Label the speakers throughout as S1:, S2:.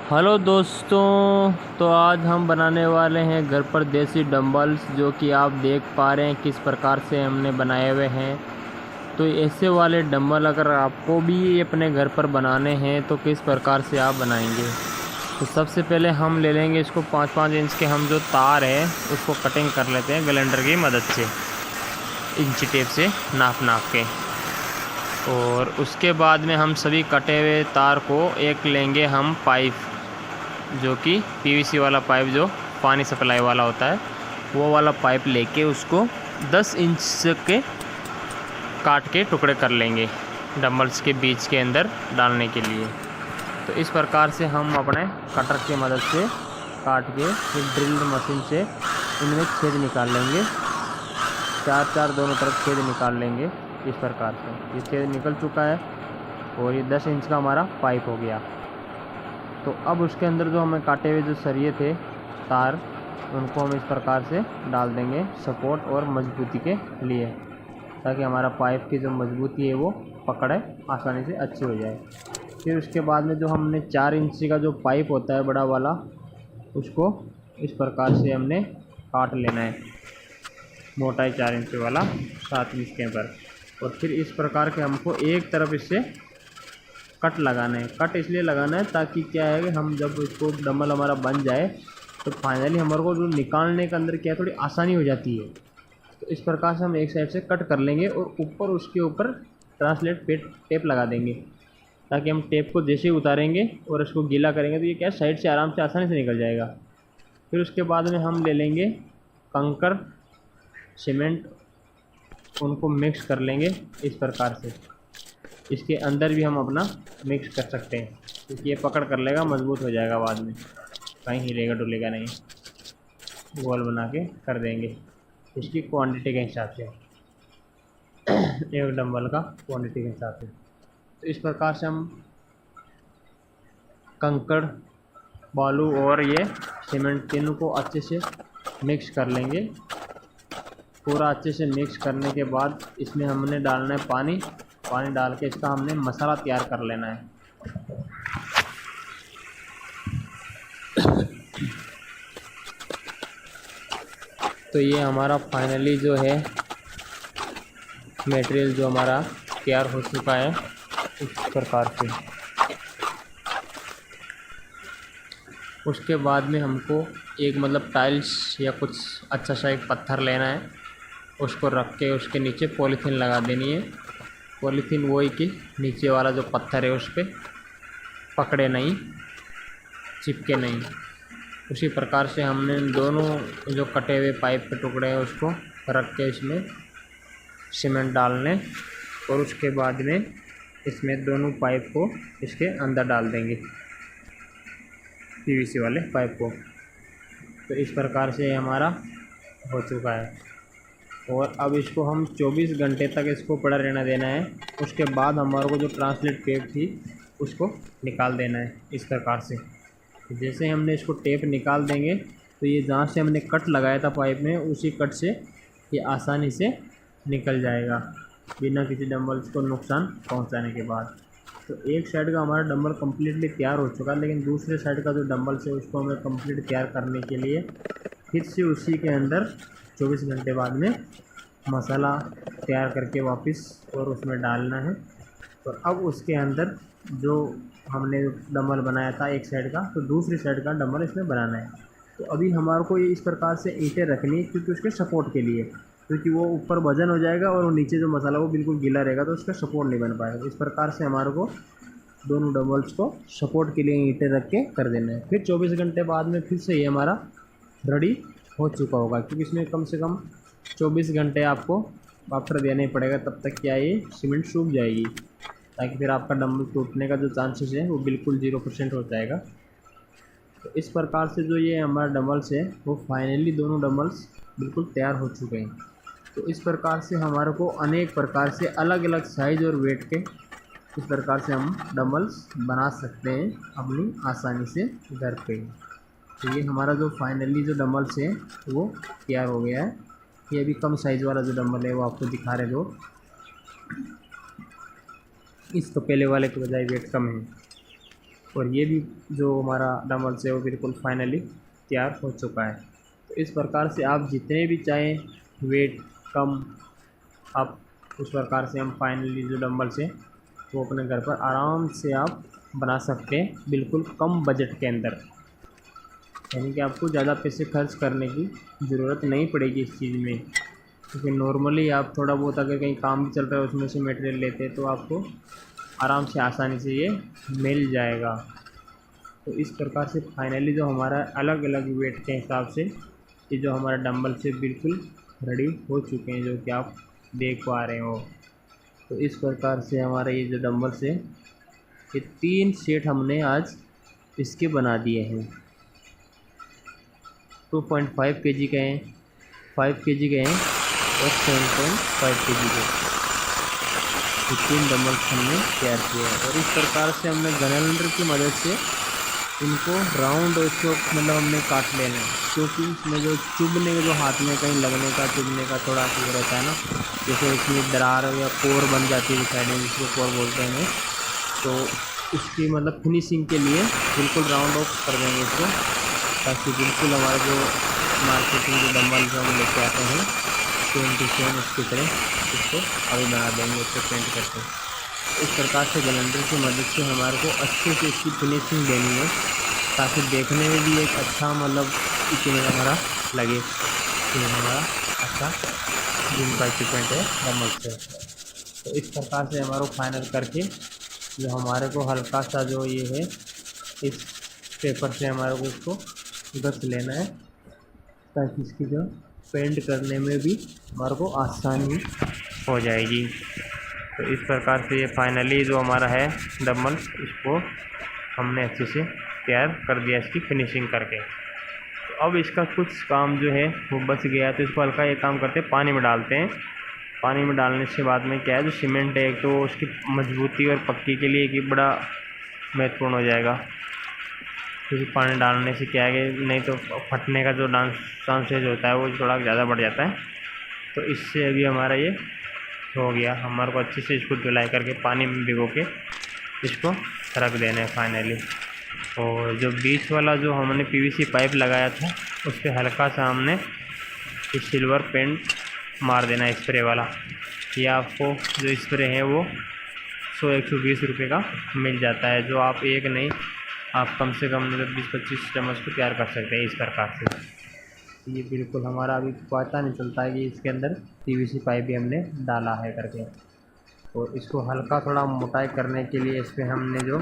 S1: Hello दोस्तों, तो आज हम बनाने वाले हैं घर पर देसी डंबल्स, जो कि आप देख पा रहे हैं किस प्रकार से हमने बनाए हुए हैं। तो ऐसे वाले डंबल अगर आपको भी अपने घर पर बनाने हैं तो किस प्रकार से आप बनाएंगे। तो सबसे पहले हम ले लेंगे इसको 5-5 इंच के, हम जो तार है उसको कटिंग कर लेते हैं ग्राइंडर की मदद से, इंची टेप से नाप के। और उसके बाद में हम सभी कटे हुए तार को एक लेंगे हम पाइप, जो कि पीवीसी वाला पाइप जो पानी सप्लाई वाला होता है, वो वाला पाइप लेके उसको 10 इंच के काट के टुकड़े कर लेंगे डंबल्स के बीच के अंदर डालने के लिए। तो इस प्रकार से हम अपने कटर की मदद से काट के फिर ड्रिल मशीन से इनमें छेद निकाल लेंगे, चार दोनों तरफ छेद निकाल लेंगे। इस प्रकार से ये छेद निकल चुका है और ये 10 इंच का हमारा पाइप हो गया। तो अब उसके अंदर जो हमें काटे हुए जो सरिये थे तार, उनको हम इस प्रकार से डाल देंगे सपोर्ट और मजबूती के लिए, ताकि हमारा पाइप की जो मजबूती है वो पकड़े आसानी से अच्छी हो जाए। फिर उसके बाद में जो हमने 4 इंची का जो पाइप होता है बड़ा वाला, उसको इस प्रकार से हमने काट लेना है, मोटाई 4 इंच वाला 7 इंच के पर। और फिर इस प्रकार के हमको एक तरफ इससे कट लगाना है। कट इसलिए लगाना है ताकि क्या है कि हम जब इसको डंबल हमारा बन जाए तो फाइनली हमारे को जो निकालने के अंदर क्या है थोड़ी आसानी हो जाती है। तो इस प्रकार से हम एक साइड से कट कर लेंगे और ऊपर उसके ऊपर ट्रांसलेट टेप लगा देंगे, ताकि हम टेप को जैसे ही उतारेंगे और इसको गीला करेंगे तो ये क्या साइड से आराम से आसानी से निकल जाएगा। फिर उसके बाद में हम ले लेंगे कंकर, सीमेंट, उनको मिक्स कर लेंगे इस प्रकार से। इसके अंदर भी हम अपना मिक्स कर सकते हैं, क्योंकि ये पकड़ कर लेगा, मजबूत हो जाएगा, बाद में कहीं हिलेगा डुलेगा नहीं। गोल बना के कर देंगे इसकी क्वांटिटी के हिसाब से, एक डंबल का क्वांटिटी के हिसाब से। तो इस प्रकार से हम कंकड़, बालू और ये सीमेंट तीनों को अच्छे से मिक्स कर लेंगे। पूरा अच्छे से मिक्स करने के बाद इसमें हमने डालना है पानी डाल के इसका हमने मसाला तैयार कर लेना है। तो ये हमारा फाइनली जो है मटेरियल जो हमारा तैयार हो चुका है इस प्रकार से। उसके बाद में हमको एक टाइल्स या कुछ अच्छा सा एक पत्थर लेना है, उसको रख के उसके नीचे पॉलीथीन लगा देनी है। पॉलीथीन वही कि नीचे वाला जो पत्थर है उस पर पकड़े नहीं, चिपके नहीं। उसी प्रकार से हमने दोनों जो कटे हुए पाइप के टुकड़े हैं उसको रख के इसमें सीमेंट डालने, और उसके बाद में इसमें दोनों पाइप को इसके अंदर डाल देंगे, पीवीसी वाले पाइप को। तो इस प्रकार से हमारा हो चुका है। और अब इसको हम 24 घंटे तक इसको पड़ा रहना देना है। उसके बाद हमारे को जो ट्रांसलेट टेप थी उसको निकाल देना है इस प्रकार से। जैसे ही हमने इसको टेप निकाल देंगे तो ये जहाँ से हमने कट लगाया था पाइप में, उसी कट से ये आसानी से निकल जाएगा बिना किसी डंबल्स को नुकसान पहुँचाने के बाद। तो एक साइड का हमारा डंबल कम्प्लीटली तैयार हो चुका है, लेकिन दूसरे साइड का जो डंबल्स है उसको हमें कम्प्लीट तैयार करने के लिए फिर से उसी के अंदर 24 घंटे बाद में मसाला तैयार करके वापस और उसमें डालना है। और अब उसके अंदर जो हमने डंबल बनाया था एक साइड का, तो दूसरी साइड का डंबल इसमें बनाना है। तो अभी हमारे को ये इस प्रकार से ईंटें रखनी है, क्योंकि उसके सपोर्ट के लिए, क्योंकि वो ऊपर वजन हो जाएगा और वो नीचे जो मसाला वो बिल्कुल गीला रहेगा तो उसका सपोर्ट नहीं बन पाएगा। इस प्रकार से हमारे को दोनों डंबल्स को सपोर्ट के लिए ईंटें रख के कर देना है। फिर 24 घंटे बाद में फिर से ये हमारा रेडी हो चुका होगा, क्योंकि इसमें कम से कम 24 घंटे आपको वाटर देना ही पड़ेगा, तब तक क्या ये सीमेंट सूख जाएगी, ताकि फिर आपका डंबल टूटने का जो चांसेस है वो बिल्कुल 0% हो जाएगा। तो इस प्रकार से जो ये हमारा डंबल्स है वो फाइनली दोनों डंबल्स बिल्कुल तैयार हो चुके हैं। तो इस प्रकार से हमारे को अनेक प्रकार से अलग अलग साइज़ और वेट के इस प्रकार से हम डंबल्स बना सकते हैं अपनी आसानी से घर पे। तो ये हमारा जो फाइनली जो डंबल्स है वो तैयार हो गया है। ये अभी कम साइज़ वाला जो डंबल है वो आपको दिखा रहे दो, इसको पहले वाले के बजाय वेट कम है। और ये भी जो हमारा डंबल्स है वो बिल्कुल फाइनली तैयार हो चुका है। तो इस प्रकार से आप जितने भी चाहें वेट कम, आप उस प्रकार से हम फाइनली जो डंबल्स हैं वो अपने घर पर आराम से आप बना सकते हैं, बिल्कुल कम बजट के अंदर। यानी कि आपको ज़्यादा पैसे खर्च करने की ज़रूरत नहीं पड़ेगी इस चीज़ में, क्योंकि नॉर्मली आप थोड़ा बहुत अगर कहीं काम भी चल रहा है उसमें से मटेरियल लेते हैं तो आपको आराम से आसानी से ये मिल जाएगा। तो इस प्रकार से फाइनली जो हमारा अलग अलग वेट के हिसाब से ये जो हमारा डंबल से बिल्कुल रेडी हो चुके हैं, जो कि आप देख पा रहे हो। तो इस प्रकार से हमारा ये जो डंबल से ये 3 सेट हमने आज इसके बना दिए हैं। 2.5 केजी के हैं, 5 केजी के हैं और 7.5 केजी के। ये 3 डंबल्स हमने तैयार किए हैं और इस प्रकार से हमने गनलैंडर की मदद से इनको राउंड और चौक मतलब हमने काट लेना है, क्योंकि इसमें जो चुभने का, जो हाथ में कहीं लगने का, चुभने का थोड़ा वो रहता है ना, जैसे इसमें दरार या कोर बन जाती है साइड में, जिसको कोर बोलते हैं, तो इसकी मतलब फिनिशिंग के लिए बिल्कुल राउंड ऑफ कर देंगे इसको, ताकि बिल्कुल हमारा जो मार्केट में जो डंबल जो हम लेके आते हैं सेम टू सेम उसकी तरह इसको अभी बना देंगे, उसको पेंट करके। इस प्रकार से गनलैंडर की मदद से हमारे को अच्छे से इसकी फिनिशिंग देनी है, ताकि देखने में भी एक अच्छा मतलब इक्विपमेंट हमारा लगे कि हमारा अच्छा जिम का इक्विपमेंट है डंबल से। तो इस प्रकार से हमारे को फाइनल करके जो हमारे को हल्का सा जो ये है इस पेपर से हमारे को इसको घस लेना है, ताकि इसकी जो पेंट करने में भी हमारे को आसानी हो जाएगी। तो इस प्रकार से ये फाइनली जो हमारा है डंबल, इसको हमने अच्छे से तैयार कर दिया इसकी फिनिशिंग करके। तो अब इसका कुछ काम जो है वो बच गया, तो इसको हल्का एक काम करते हैं, पानी में डालते हैं। पानी में डालने से बाद में क्या है, जो सीमेंट है एक तो उसकी मजबूती और पक्की के लिए कि बड़ा महत्वपूर्ण हो जाएगा, क्योंकि पानी डालने से क्या है कि नहीं तो फटने का जो चांसेज होता है वो थोड़ा ज़्यादा बढ़ जाता है। तो इससे अभी हमारा ये हो गया, हमारे को अच्छे से इसको धुलाई करके पानी में भिगो के इसको रख देना है फाइनली। और जो बीच वाला जो हमने पीवीसी पाइप लगाया था उस पर हल्का सा हमने ये सिल्वर पेंट मार देना है, स्प्रे वाला। ये आपको जो स्प्रे है वो 100-120 रुपये का मिल जाता है, जो आप एक नहीं, आप कम से कम मतलब 20-25 चम्मच को तैयार कर सकते हैं इस प्रकार से। ये बिल्कुल हमारा अभी पता नहीं चलता है कि इसके अंदर पीवीसी पाइप भी हमने डाला है करके। और इसको हल्का थोड़ा मोटाई करने के लिए इस पर हमने जो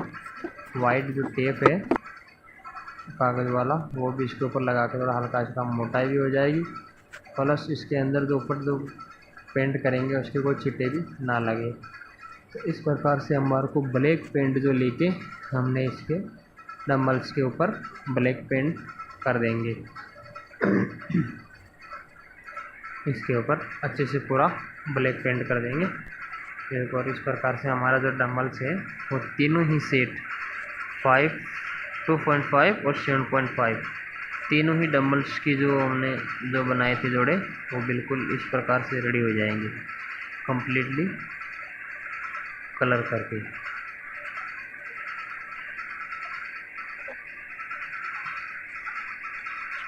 S1: वाइट जो टेप है कागज़ वाला वो भी इसके ऊपर लगा के थोड़ा हल्का इसका मोटाई भी हो जाएगी, प्लस इसके अंदर जो ऊपर जो पेंट करेंगे उसके कोई छिटे भी ना लगे। तो इस प्रकार से हमारे को ब्लैक पेंट जो लेके हमने इसके डंबल्स के ऊपर ब्लैक पेंट कर देंगे। इसके ऊपर अच्छे से पूरा ब्लैक पेंट कर देंगे। और इस प्रकार से हमारा जो डंबल्स है वो तीनों ही सेट 5, 2.5 और 7.5 तीनों ही डंबल्स की जो हमने जो बनाए थे जोड़े, वो बिल्कुल इस प्रकार से रेडी हो जाएंगे कंप्लीटली कलर करके।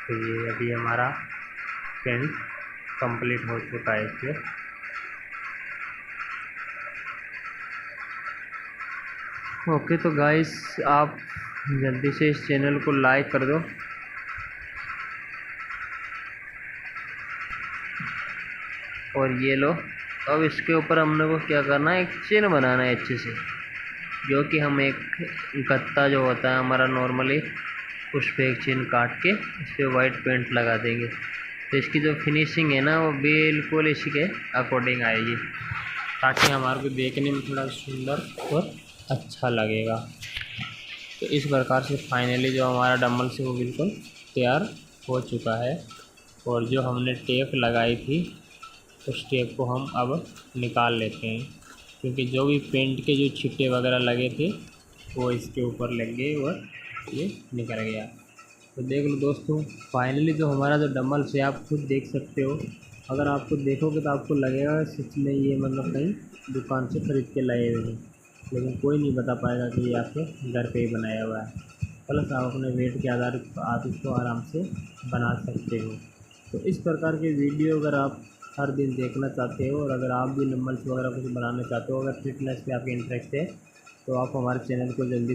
S1: तो ये अभी हमारा पेंट कंप्लीट हो चुका है इससे। ओके, तो गाइस आप जल्दी से इस चैनल को लाइक कर दो और ये लो। अब इसके ऊपर हमने को क्या करना है, एक चिन्ह बनाना है अच्छे से, जो कि हम एक गत्ता जो होता है हमारा नॉर्मली उस पर एक चिन्ह काट के इस पर वाइट पेंट लगा देंगे। तो इसकी जो फिनिशिंग है ना वो बिल्कुल इसी के अकॉर्डिंग आएगी, ताकि हमारे को देखने में थोड़ा सुंदर और अच्छा लगेगा। तो इस प्रकार से फाइनली जो हमारा डंबल से वो बिल्कुल तैयार हो चुका है। और जो हमने टेप लगाई थी उस टेप को हम अब निकाल लेते हैं, क्योंकि जो भी पेंट के जो छिट्टे वगैरह लगे थे वो इसके ऊपर लग गए और ये निकल गया। तो देख लो दोस्तों, फाइनली जो हमारा जो डंबल से आप खुद देख सकते हो, अगर आपको देखोगे तो आपको लगेगा सच में ये मतलब कहीं दुकान से ख़रीद के लाए हुए हैं। लेकिन कोई नहीं बता पाएगा कि ये आपके घर पे ही बनाया हुआ है। प्लस आप अपने वेट के आधार पर आप इसको आराम से बना सकते हो। तो इस प्रकार के वीडियो अगर आप हर दिन देखना चाहते हो और अगर आप भी डंबल्स वगैरह कुछ बनाना चाहते हो, अगर फिटनेस पे आपके इंटरेस्ट है तो आप हमारे चैनल को जल्दी